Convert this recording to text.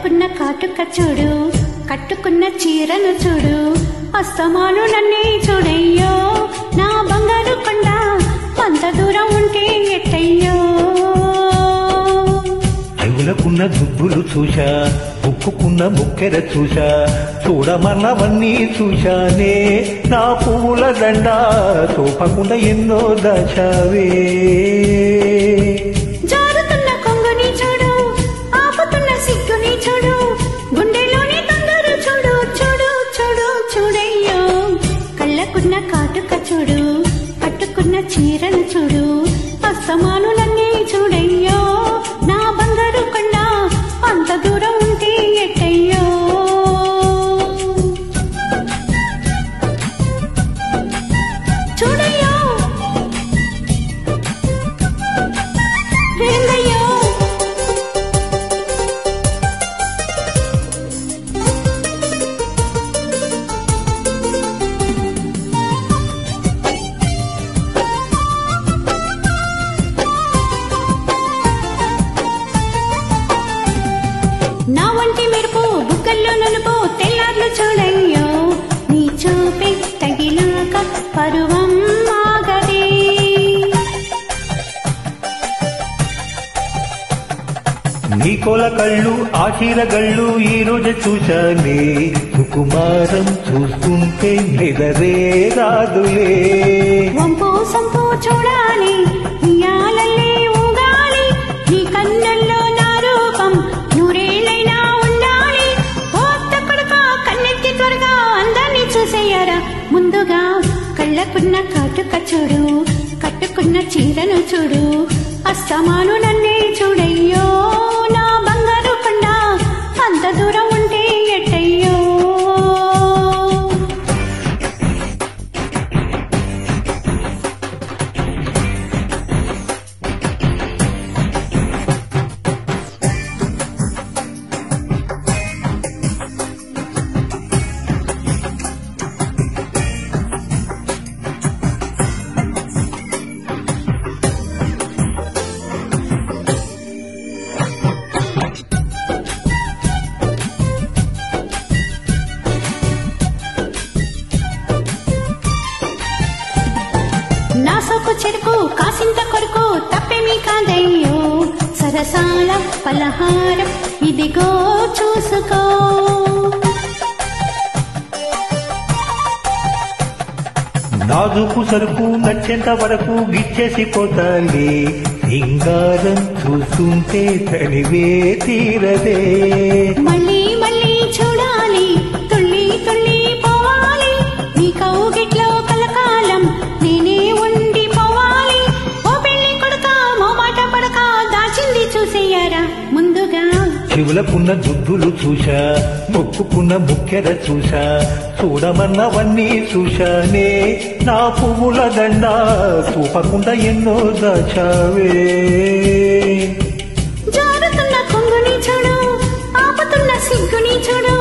కళ్ళకున్న కాటుక చూడు, కట్టుకున్న చీరను చూడు, అస్తమాను నన్నే చూడయ్యో నా బంగారు కొండ, అంత దూరం ఉంటే ఎట్టయ్యో. చెవులకున్న దుబ్బులు చూశా, ముక్కుకున్న ముక్కెర చూశా, చూడమన్నవన్నీ చూశానే నా పువ్వుల దండ, తోపకుండా ఎన్నో దాచావే. జారుతున్న కొంగుని చూడు, ఆపుతున్న సిగ్గుని చూడు, గుండెలోని తొందర చూడు, చూడు చూడు చూడయ్యో. కళ్ళకున్న కాటుక చూడు, కట్టుకున్న చీరను చూడు, అస్తమాను నన్నే చూడయ్యో నా బంగారు కొండ, అంత దూరం ఉంటే ఎట్టయ్యో. చూడయ్యో ఏందయ్యో. నా వంటి మెరుపు బుగ్గల్లో నలుపు తెల్లార్లు చూడయ్యో, నీ చూపే తగిలాక పరువం ఆగదే. నీ కోల కళ్ళు ఆశీర గళ్ళు ఈ రోజు చూశానే, సుకుమారం చూస్తుంటే నిదరే రాదులే. వంపు సంపు చూడాలి, ఉయ్యాలల్లే ఊగాలి, నీ కన్నుల్లో నా రూపం నూరేళ్ళైనా ఉండాలి. ఓత్త కొడుక కన్నెత్తి త్వరగా అందాన్ని చూసేయారా, ముందుగా కళ్ళకున్న కాటుక చూడు, కట్టుకున్న చీరను చూడు, అస్తమాను నన్నే చూడయ్యో నా బంగారు కొండ, అంత దూరం ఉంటే ఎట్టయ్యో. నా సోకు చెరుకు కాసింత కొడుకు తప్పేమీ కాదయ్యో, సరసాల పలహారం ఇదిగో చూసుకో. నాజుకు సరుకు నచ్చేంత వరకు గిచ్చేసి పోతాలే, సింగారం చూస్తుంటే తనివే తీరదే. మళ్ళీ మళ్ళీ చూడాలి, తుళ్ళి తుళ్ళి పోవాలి, నీ కౌగిట్లో కలకాలం నేనే ఉండిపోవాలి. ఓ పెళ్లి కొడుక మోమాట పడక దాచింది చూసేయారా, ముందుగా చెవులకున్న దుద్దులు చూశా, మొక్కుకున్న ముక్కెర చూశా, చూడమన్నవన్నీ చూశానే నా పువ్వుల దండ, చూపకుండా ఎన్నో దాచావే. జారుతున్న కొంగుని చూడు, ఆపుతున్న సిగ్గుని చూడు,